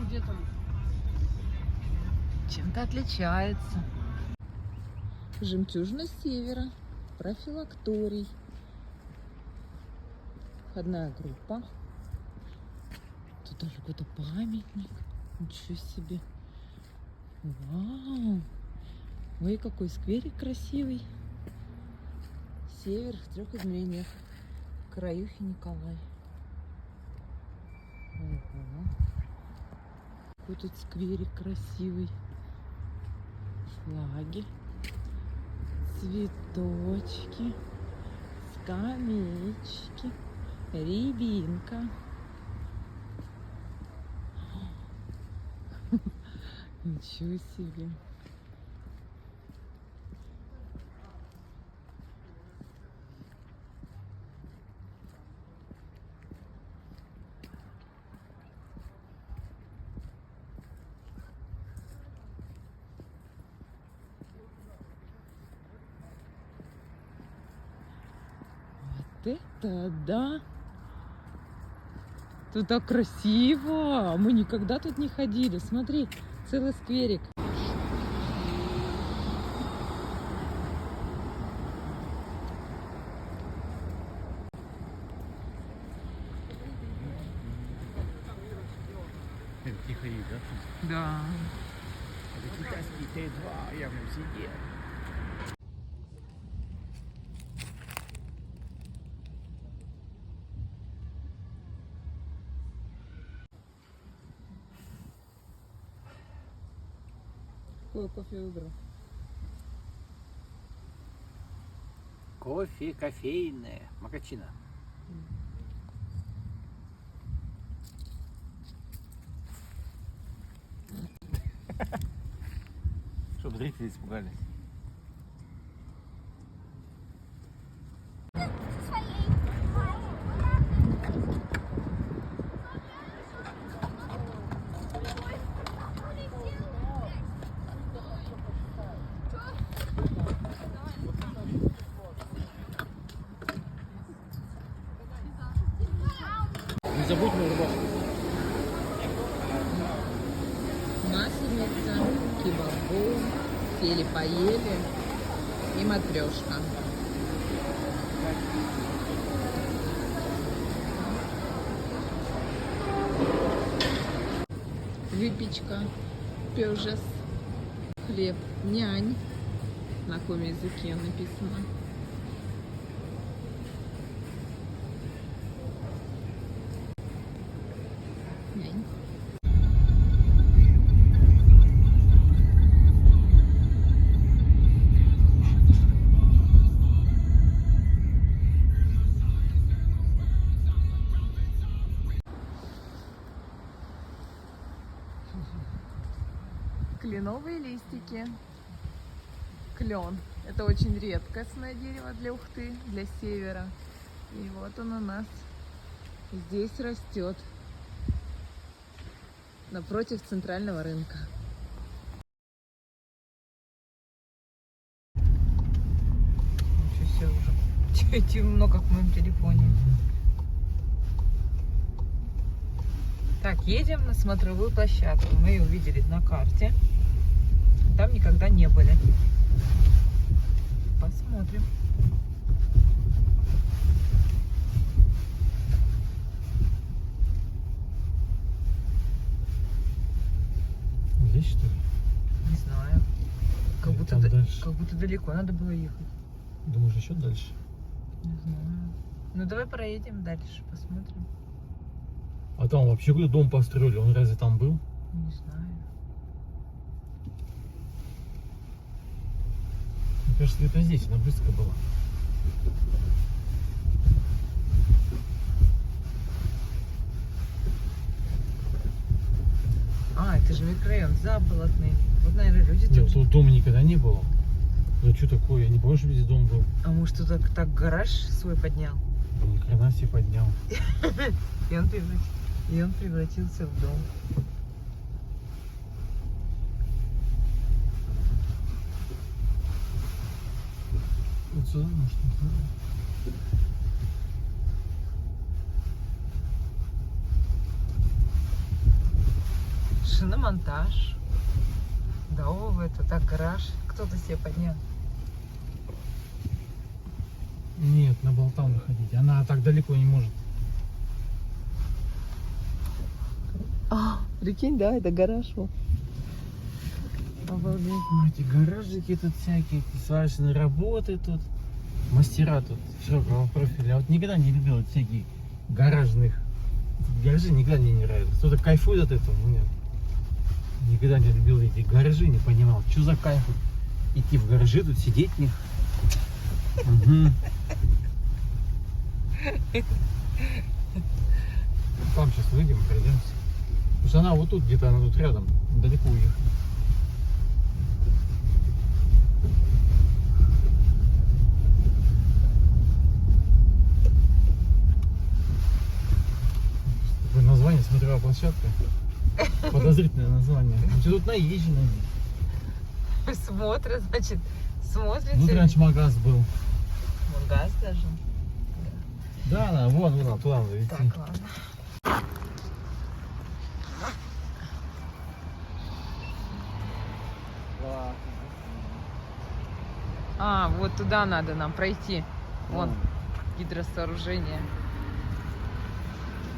где там? Чем-то отличается. Жемчужина Севера, профилакторий. Входная группа. Тут даже какой-то памятник. Ничего себе. Вау. Ой, какой скверик красивый. Север в 3 измерениях. Краюхи Николай. Ого. Какой тут скверик красивый. Флаги. Цветочки. Скамеечки. Рябинка. Ничего себе. Вот это да! Тут так красиво! Мы никогда тут не ходили. Смотри, целый скверик. Тихо и, да? Да. Это китайский Т2, я в нем сидел. Какой кофе выбрал? Кофе, кофейное, макачино. Чтобы зрители испугались. Не забудь мою рубашку. Масленица, кебабу, сели-поели и матрешка. Выпечка, пёжес, хлеб, нянь. На каком языке написано? Нянь. Кленовые листики. Клен. Это очень редкостное дерево для Ухты, для севера. И вот он у нас здесь растет. Напротив центрального рынка. Ничего себе уже. Темно, как в моем телефоне. Так, едем на смотровую площадку. Мы ее увидели на карте. Там никогда не были. Посмотрим. Здесь что ли? Не знаю. Как будто, дальше. как будто далеко надо было ехать. Думаешь, еще дальше? Не знаю. Ну давай проедем дальше, посмотрим. А там вообще какой дом построили? Он разве там был? Не знаю. Мне кажется, это здесь, она близко была. А, это же микрорайон Заболотный. Вот, наверное, люди Нет, тут... тут дома никогда не было. Ну что такое? Я не помню, что везде дом был. А может, кто-то так гараж свой поднял? Ни хрена себе поднял. И он превратился в дом. Вот сюда, может, не знаю. шиномонтаж. Да, это так гараж. Кто-то себе поднял. Нет, на болтам выходить. Она так далеко не может. Прикинь, да, это гараж. Обалдеть. Эти гаражики тут всякие, эти сварочные работы тут. Мастера тут широкого профиля. Я вот никогда не любил вот всякие гаражных. Гаражи никогда мне не нравились. Кто-то кайфует от этого, нет. Никогда не любил эти гаражи, не понимал, что за кайф идти в гаражи, тут сидеть в них. Угу. Там сейчас выйдем, пройдемся. Потому что она вот тут где-то, она тут рядом, далеко уехала. Такое название, смотровая площадка. Подозрительное название. Что тут наезжено? Смотрят, значит, смотрите. Тут раньше магаз был. Магаз даже. Да, вон, туда надо идти. Так, ладно. Вот туда надо нам пройти. Вон, гидросооружение.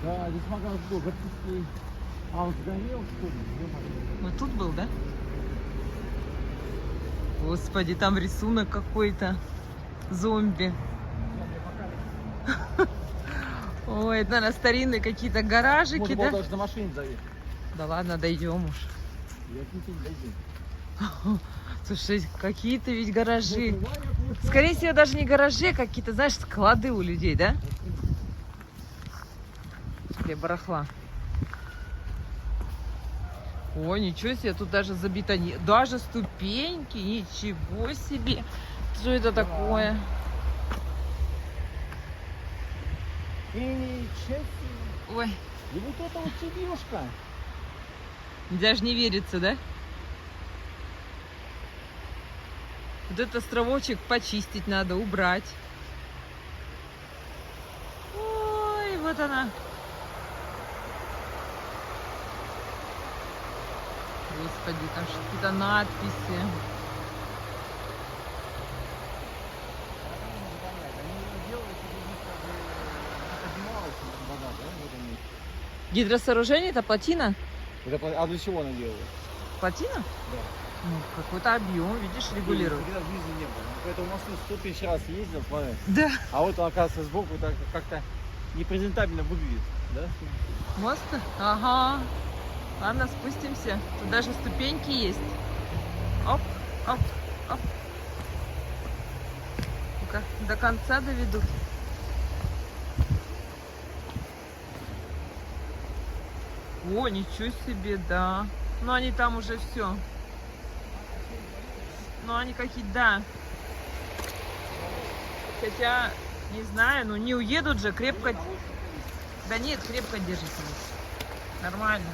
Да, здесь магаз был, городской. А он сгорел, что ли? Вот тут был, да? Господи, там рисунок какой-то. Зомби. Ой, это, наверное, старинные какие-то гаражики, можно да? было даже на машине заехать. Да ладно, дойдем уж. Я не дойдем. Слушай, какие-то ведь гаражи. Скорее всего, даже не гаражи, а какие-то, знаешь, склады у людей, да? Для барахла. О, ничего себе, тут даже забетони... Даже ступеньки, ничего себе. Что это такое? Ничего себе. Ой, И вот это вот сидушка. даже не верится, да? Вот этот островочек почистить надо, убрать. Ой, вот она. Господи, там что-то какие-то надписи. Гидросооружение это плотина? А для чего она делала? Плотина? Да. Ну, какой-то объем, видишь, регулирует. Никогда в жизни не было. Поэтому в Москву 100 тысяч раз ездил, смотри. Да. А вот он, оказывается, сбоку так как-то непрезентабельно выглядит, да? Мост? Ага. Ладно, спустимся. Тут даже ступеньки есть. Оп, оп, оп. Ну-ка, до конца доведут. О, ничего себе, да. Ну, они там уже все. Ну, они какие-то, да. Хотя, не знаю, ну не уедут же, крепко... Да нет, крепко держится. Нормально.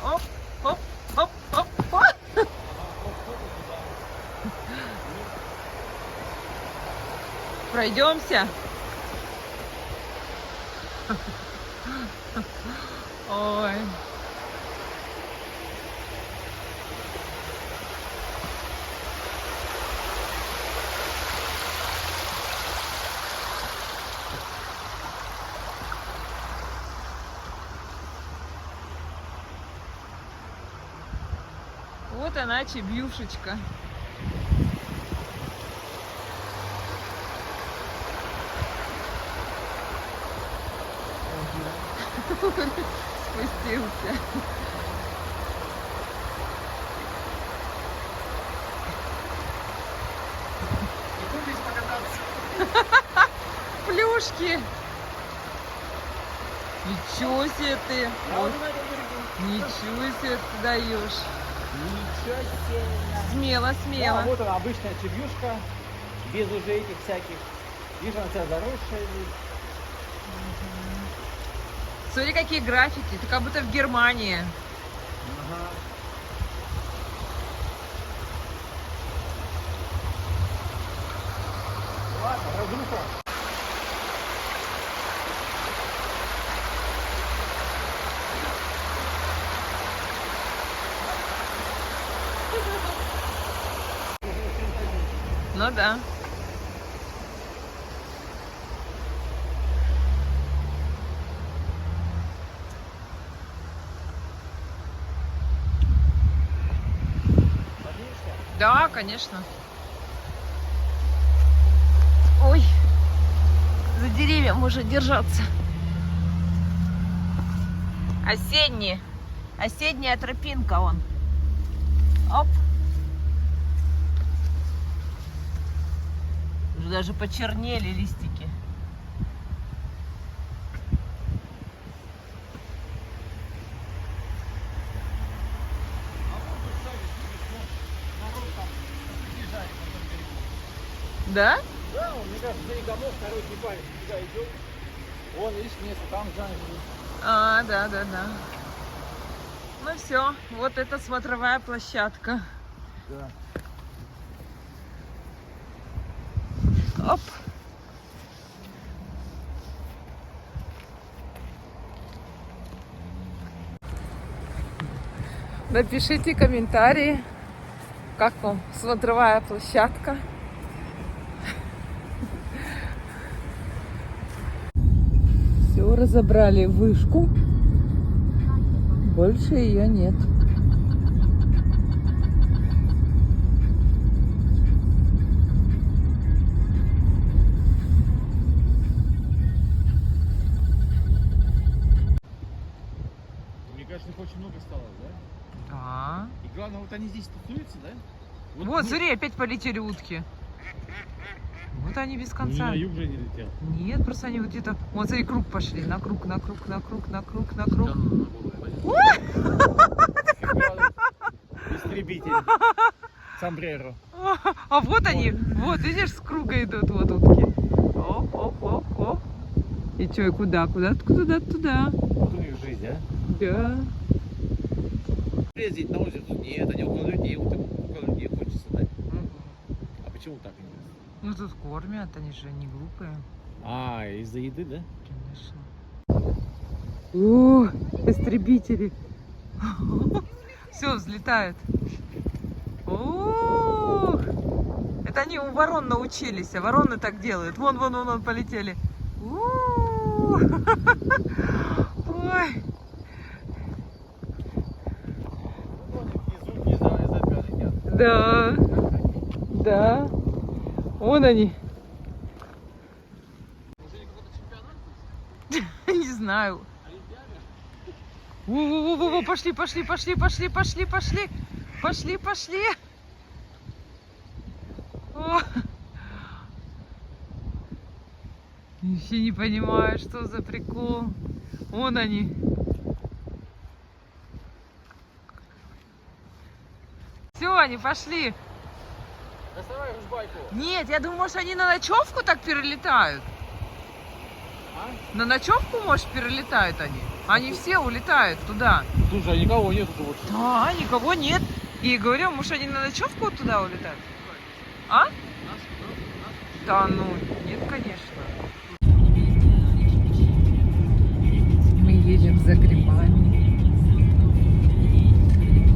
Оп, оп, оп, оп, оп. Пройдемся. Ой. Вот она, Чебьюшечка. Спустился. Плюшки. Ничего себе ты. Вот. Ничего себе ты даешь. Ничего себе. Смело, смело. Да, вот она, обычная чебьюшка, без уже этих всяких. Видишь, она вся заросшая здесь. Смотри, какие граффити. Ты как будто в Германии. Ага. Ладно, разруха. Ну да. Да, конечно. Ой, за деревьям можно держаться. Осенняя тропинка он. Оп. Уже даже почернели листики. Да? Да, он, мне кажется, за домов короткий палец. Туда идет. Вон, видишь, место, там Жанна. А, да, да, да. Ну все, вот это смотровая площадка. Да. Оп. Напишите комментарии, как вам смотровая площадка. Все, разобрали вышку. Больше ее нет. Мне кажется, их очень много стало, да? Да. И главное, вот они здесь тусуются, да? Вот, смотри, опять полетели утки. Вот они без конца. На юг же не летел. Нет, просто они вот где-то... Вот, смотри, круг пошли. На круг, на круг, на круг, на круг, на круг. Истребитель. Сомбреро. А вот они. Вот, видишь, с круга идут вот утки. Оп, оп, оп, оп. И что, и куда? Куда? Туда, туда. Вот у них жизнь, а? Да. Ездить на озеро тут нет, они около людей, вот около людей хочется, да? А почему так интересно? Ну тут кормят, они же не глупые. А, из-за еды, да? Конечно. О, истребители. Все, взлетают. О, это они у ворон научились, а вороны так делают. Вон, вон, вон, вон полетели. Ой. Да, да. Вон они. Не знаю. Во-во-во-во, пошли, пошли, пошли, пошли, пошли, пошли. Пошли, пошли. О. Вообще не понимаю, что за прикол. Вон они. Все, они пошли. Доставай ружбайку. Нет, я думаю, может, они на ночевку так перелетают. А? На ночевку, может, перелетают они. Они все улетают туда. Слушай, а никого нету тут. Да, никого нет. И говорю, может, они на ночевку вот туда улетают? А? Да, ну, нет, конечно. Мы едем за грибами.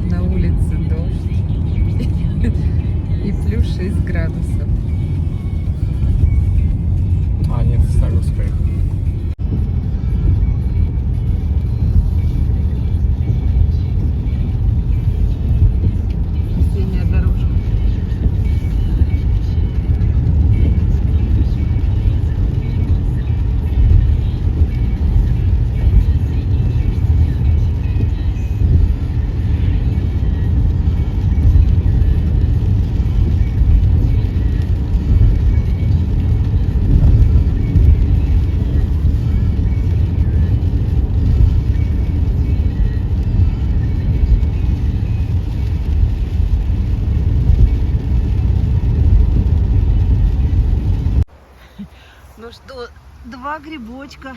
На улице дождь. И плюс 6 градусов. А, нет, Старовская. Осенняя дорожка. Ну что, 2 грибочка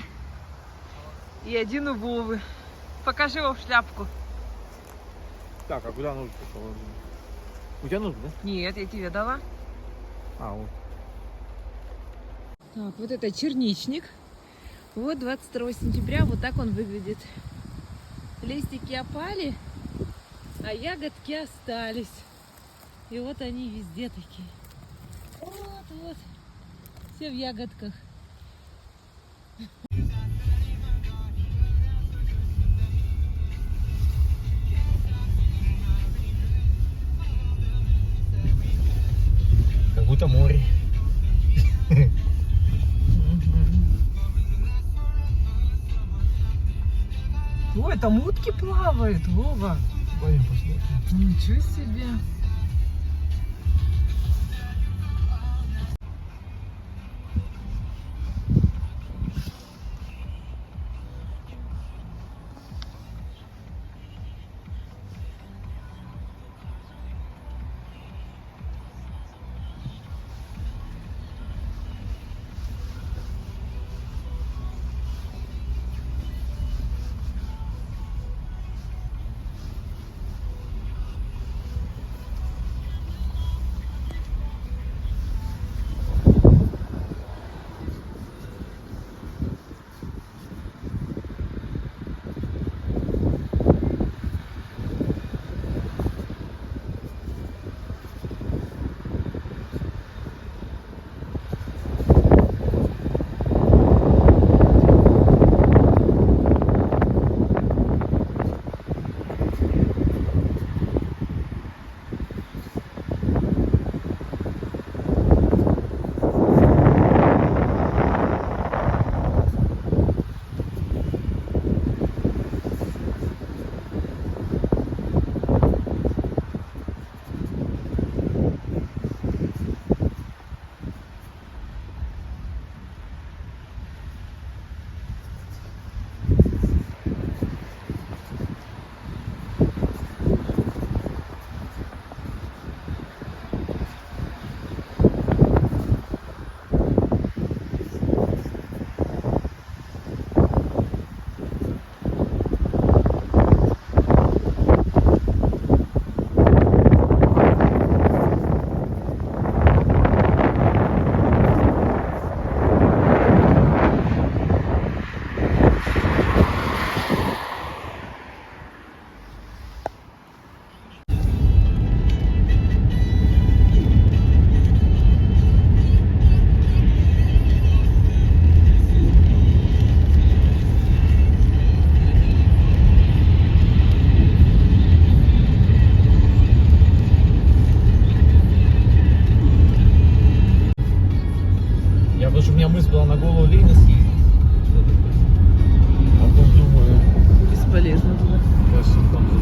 и 1 у Вовы. Покажи его шляпку. Так, а куда нужно? У тебя нужно, да? Нет, я тебе дала. А, вот. Так, вот это черничник. Вот 22 сентября вот так он выглядит. Листики опали, а ягодки остались. И вот они везде такие. Вот, все в ягодках. Как будто море. Ой, там утки плавают, Вова. Пойдем посмотрим. Ничего себе. Потому что у меня мысль была на голову Ленина съездить. А потом думаю, Бесполезно было. кажется, там же.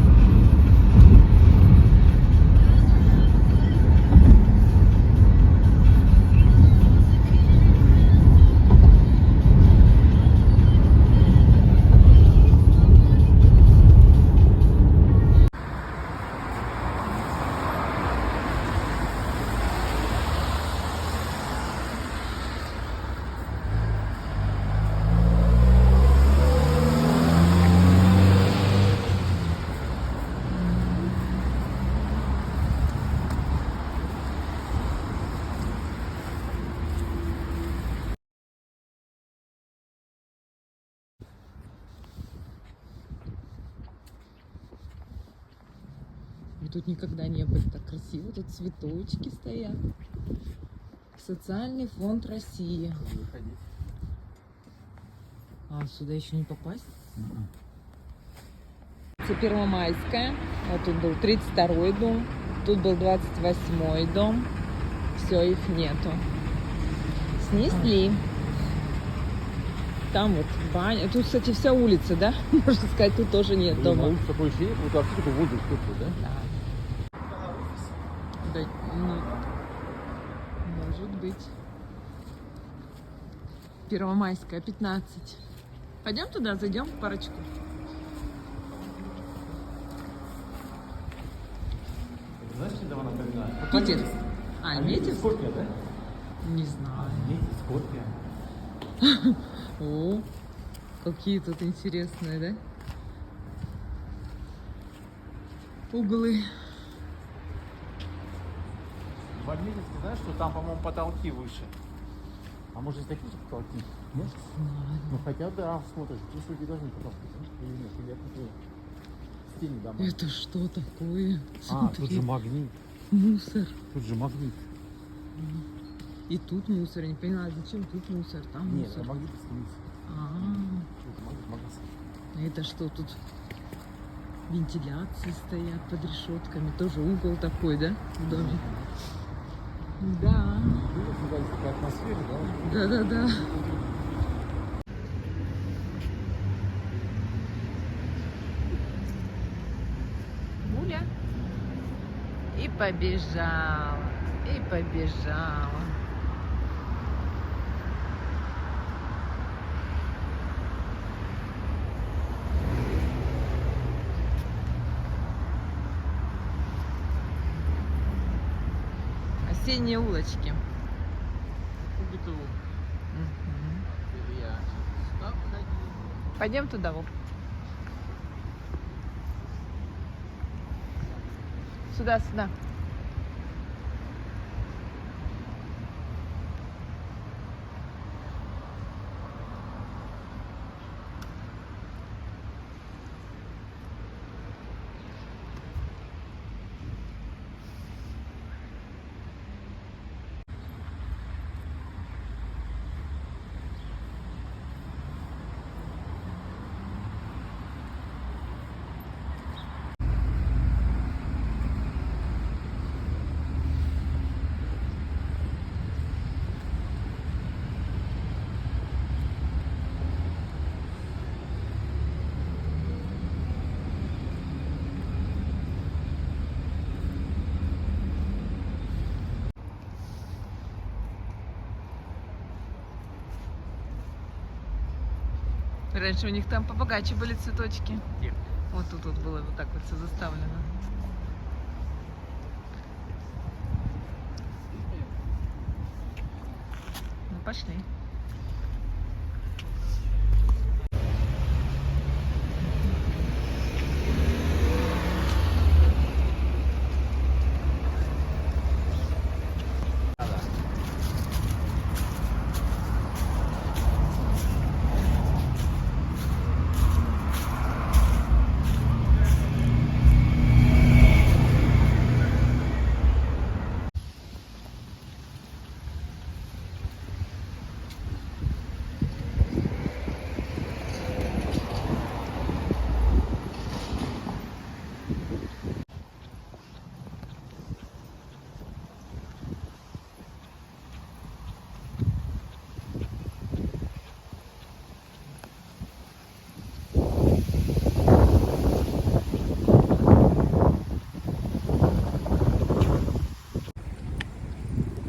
Мы тут никогда не были так красиво. Тут цветочки стоят. Социальный фонд России. А, сюда еще не попасть? Это Первомайская. Вот тут был 32-й дом. Тут был 28-й дом. Все, их нету. Снесли. Там вот баня. Тут, кстати, вся улица, да? Можно сказать, тут тоже нет дома. Улица такое ощущение, вот отсюда воздух тут, да? Да. Да, ну, может быть. Первомайская, 15. Пойдем туда, зайдем в парочку. Знаешь, что это напоминает? Питер. А, Альметьевск? Скорпия, да? Не знаю. Альметьевск, Скорпия. О, какие тут интересные, да? Углы. В Альметьевске, знаешь, что там, по-моему, потолки выше. А может, здесь такие же потолки? Нет? Ну, хотя, да, смотришь, здесь вроде даже не потолки, да? Или нет? Или я путаю стены дома. Это что такое? А, тут Смотри, же магнит. мусор. Тут же магнит. И тут мусор. Я не поняла, зачем тут мусор, там Нет, мусор. это Магнитовский мусор. А это что тут? Вентиляции стоят под решетками. Тоже угол такой, да? В доме. Да. Сюда есть такая атмосфера, да? Да-да-да. Гуля. И побежала. И побежала. Осенние улочки. Пойдем туда, Вов. Сюда, сюда. Раньше у них там побогаче были цветочки. Где? Вот тут вот было вот так вот все заставлено. Ну, пошли.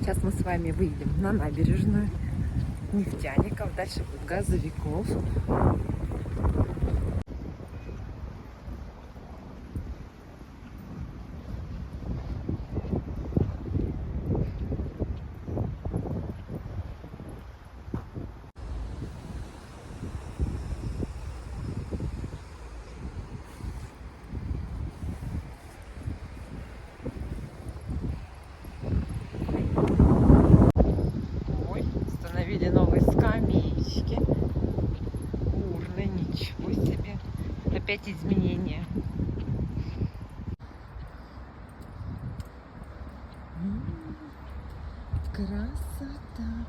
Сейчас мы с вами выйдем на набережную нефтяников, дальше будет газовиков. Установили новые скамеечки. Урны, ничего себе. Опять изменения. Красота.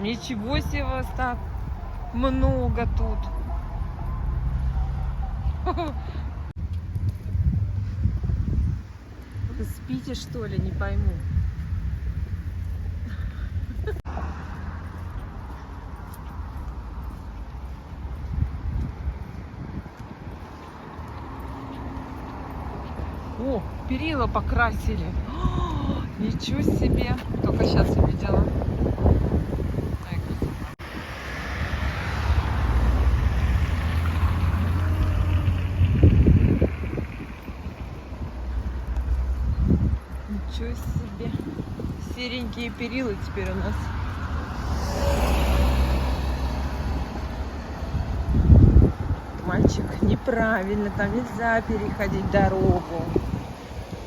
Ничего себе вас так много тут. Вы спите, что ли? Не пойму. О, перила покрасили. О, ничего себе. Только сейчас увидела. Ай, красота. Ничего себе. Серенькие перила теперь у нас. Мальчик, неправильно, там нельзя переходить дорогу.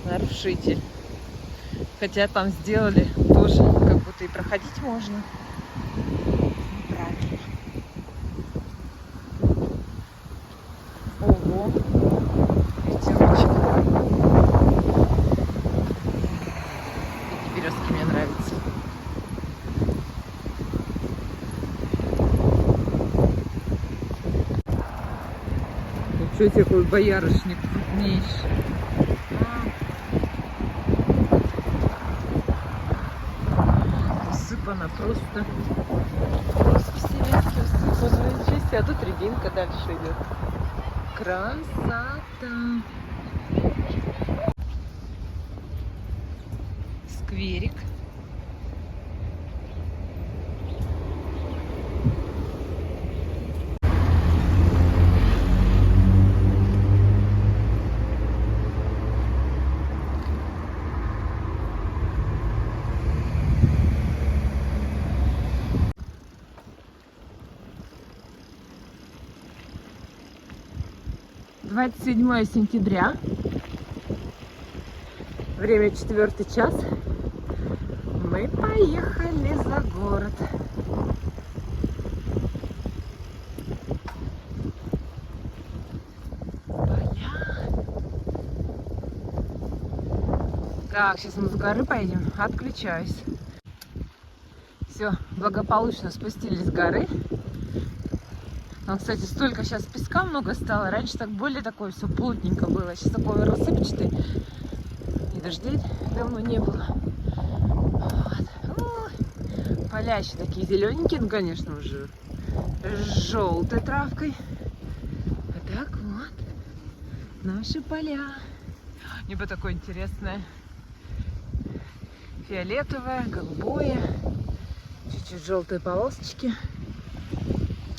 Нарушитель. Хотя там сделали тоже, как будто и проходить можно. Неправильно. Ого. Ветерочек. Эти березки мне нравятся. Ничего себе, какой боярышник крупнейший. Усыпана просто василиски усыпаны. А тут рябинка дальше идет. Красота. Скверик. Двадцать 7 сентября. Время 4 час. Мы поехали за город. Поля. Так, сейчас мы с горы пойдем. Отключаюсь. Все, благополучно спустились с горы. Там, кстати, столько сейчас песка много стало. Раньше так более такое все плотненько было. Сейчас такое рассыпчатый. И дождей давно не было. Вот. Ой. Поля еще такие зелененькие, ну, конечно, уже с желтой травкой. А так вот наши поля. Небо такое интересное. Фиолетовое, голубое. Чуть-чуть желтые полосочки.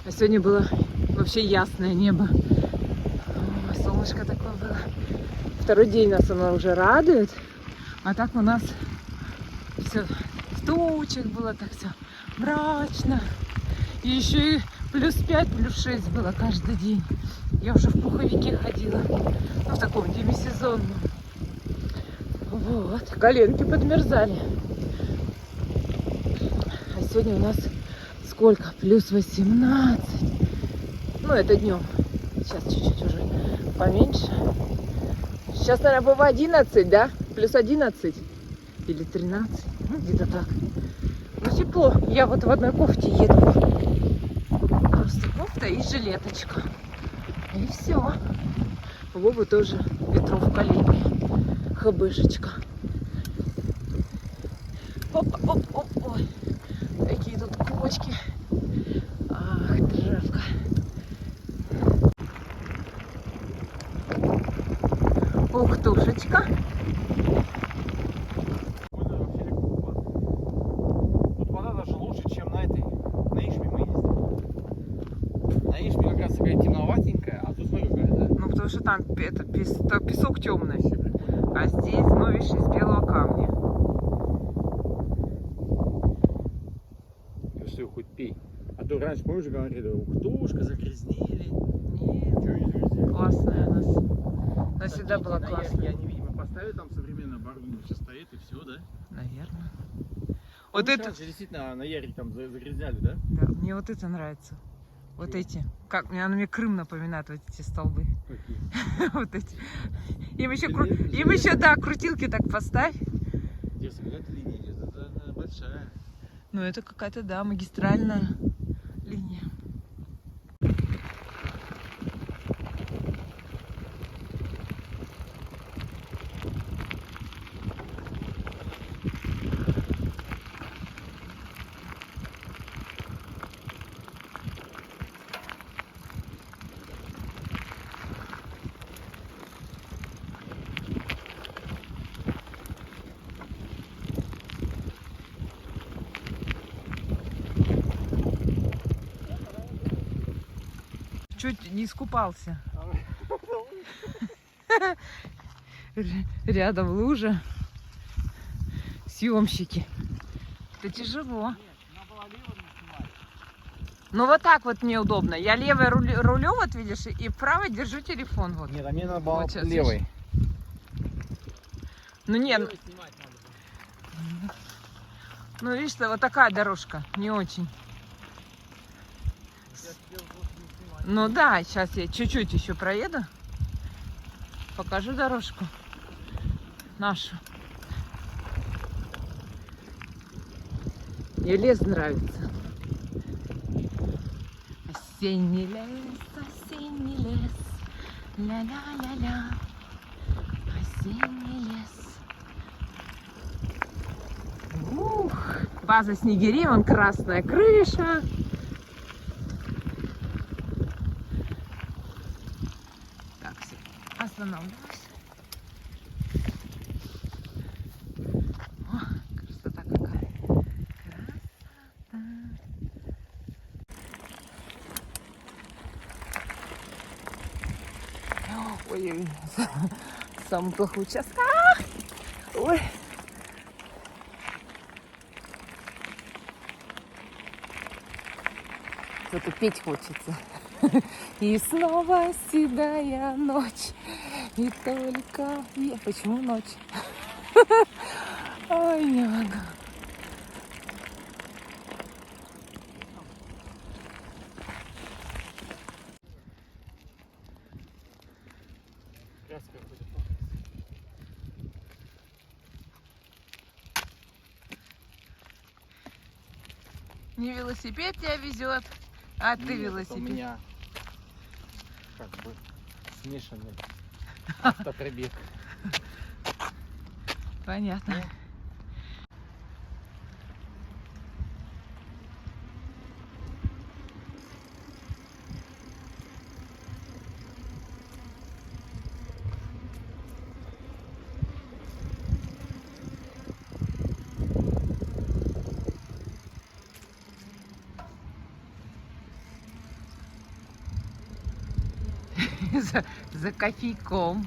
А сегодня было вообще ясное небо. О, солнышко такое было. Второй день нас оно уже радует. А так у нас все в тучах было, так все мрачно. И еще и плюс 5, плюс 6 было каждый день. Я уже в пуховике ходила. Ну, в таком демисезонном. Вот. Коленки подмерзали. А сегодня у нас сколько? Плюс 18. Ну, это днем. Сейчас чуть-чуть уже поменьше. Сейчас, наверное, было 11, да? Плюс 11. Или 13. Ну, где-то так. Ну, тепло. Я вот в одной кофте еду. Просто кофта и жилеточка. И все. У Вовы тоже ветровка летняя. ХБшечка. Оп-оп-оп. Ой. Какие тут кочки. Ах, травка. Ухтушечка. Тут вода даже лучше, чем на этой. На Ишме мы ездили. На Ишме как раз такая темноватенькая, а тут смотри какая, да? Ну, потому что там это, песок темный. А здесь, ну, видишь, из белого камня. Все, хоть пей. А то раньше, помнишь, говорили, ухтушка, загрязнили. Нет, Чего не загрязнили? классная у нас. Она всегда была классная. Я не видимо поставили там современное оборудование, все стоит и все, да? Наверное. Вот Вот это... раньше действительно на Яре там загрязняли, да? Да, мне вот это нравится. Вот Чего? эти. Как, она мне Крым напоминает, вот эти столбы. Какие? Вот эти. Им еще, Железные. им еще, да, крутилки так поставь. Где это линия идет? Это большая. Ну, это какая-то, да, магистральная линия. Чуть не искупался. Рядом лужа. Съемщики. Это тяжело. Ну вот так вот мне удобно. Я левой рулем, вот видишь, и правой держу телефон. Вот. Нет, а мне надо было Вот сейчас, левой. Ну нет. Ну видишь, вот такая дорожка. Не очень. Ну да, сейчас я чуть-чуть еще проеду. Покажу дорожку нашу. Мне лес нравится. Осенний лес, ля-ля-ля-ля. Осенний лес. Ух, база снегирей, вон красная крыша. Так, все, останавливаюсь. О, красота какая. Красота. Ой, самый плохой участок. Ой. Что-то петь хочется. И снова седая ночь. И только... Почему ночь? Ой, не могу. Не велосипед тебя везет, а ты велосипед. У меня как бы смешанный автопробег. Понятно. За кофейком.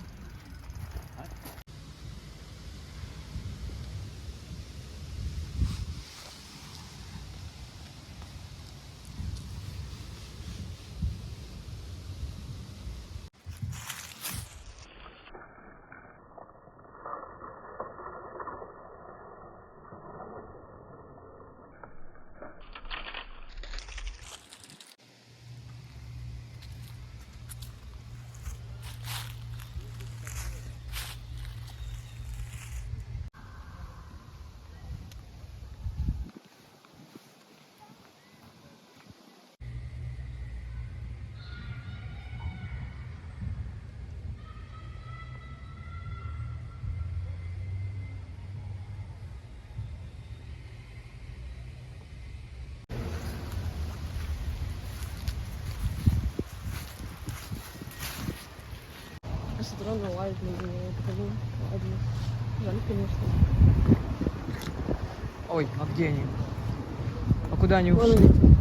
Странно, лайк на меня. Я покажу. Ладно. Жаль, конечно. Ой, а где они? А куда они Вон ушли? они.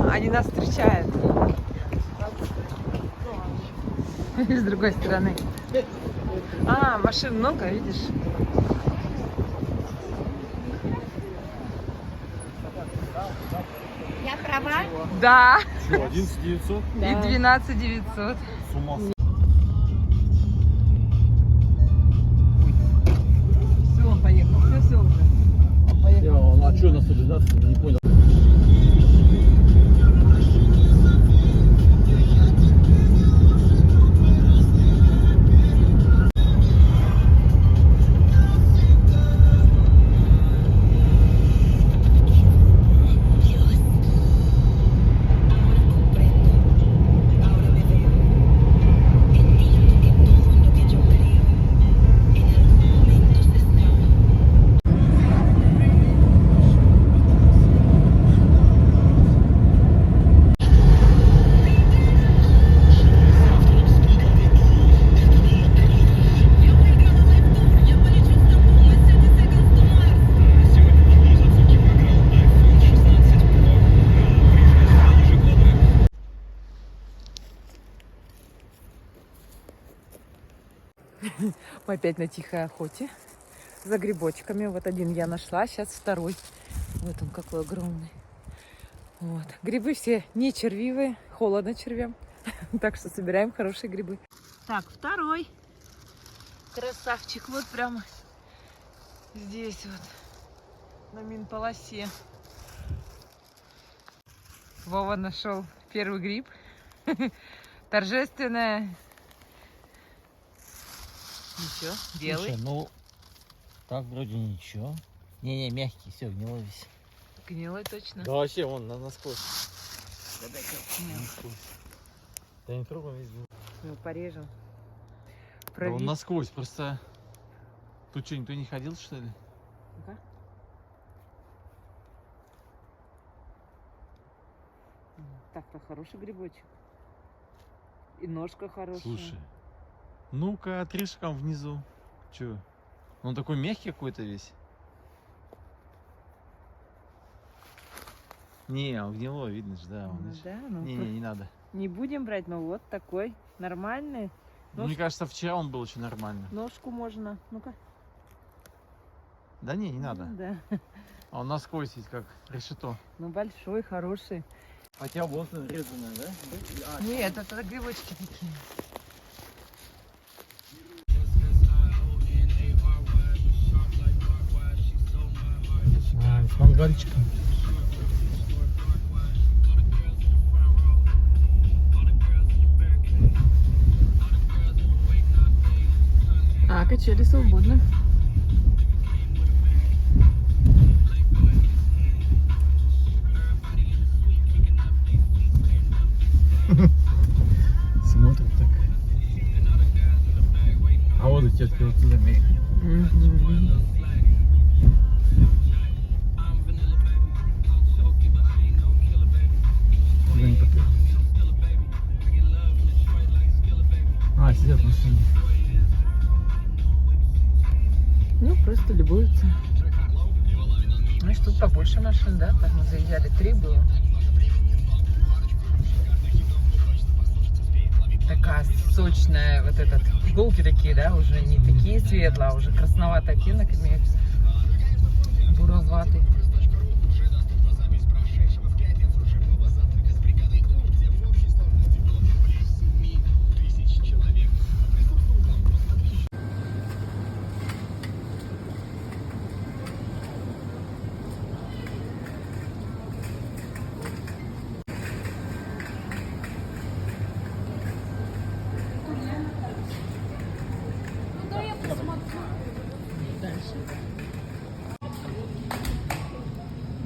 Они нас встречают. С другой стороны. Машин много, видишь? Я права? Да. Что, 11 900? И 12 900. С ума Все, он поехал. Все уже. Он поехал. А что на 112? Не понял. Мы опять на тихой охоте за грибочками. Вот один я нашла, сейчас второй. Вот он какой огромный. Вот. Грибы все не червивые, холодно червям. Так что собираем хорошие грибы. Так, второй красавчик. Вот прямо здесь вот, на минполосе. Вова нашел первый гриб. Торжественное. Ничего, белый. Слушай, ну, так вроде ничего. Не-не, мягкий, все, гнилой весь. Гнилой точно. Да вообще, вон, насквозь. Да, дай-ка. Насквозь. Да не трогай весь. Ну, порежем. Да он насквозь, просто... Тут что, никто не ходил, что ли? Ну-ка. Так-то хороший грибочек. И ножка хорошая. Слушай, ну-ка, отрежь там внизу. Че? Он такой мягкий какой-то весь. Не, он гнилой, видно же, да. Он Ну, видишь. да, ну, Не, не надо. не будем брать, но вот такой нормальный. Ну, мне кажется, вчера он был очень нормально. Ножку можно. Ну-ка. Да не надо. Ну, да. А он насквозь ведь как решето. Ну, большой, хороший. Хотя вот он резаная, да? Нет, это грибочки такие. С мангальчиком. А, качели свободны. Смотрит так. А вот у тетки вот туда мех. А, сидят в машине. Ну, просто любуются. Значит, тут побольше машин, да? Как мы заезжали, 3 было. Такая сочная, вот этот, иголки такие, да, уже не такие светлые, а уже красноватый оттенок имеют. Буроватый.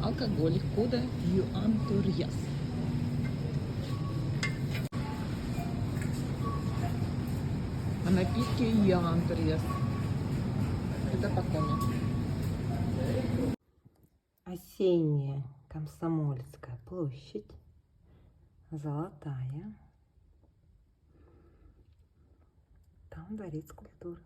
Алкоголь, кода Юантурьяс. А напитки Юантурьяс. Это по кону. Осенняя Комсомольская площадь. Золотая. Там дворец культуры.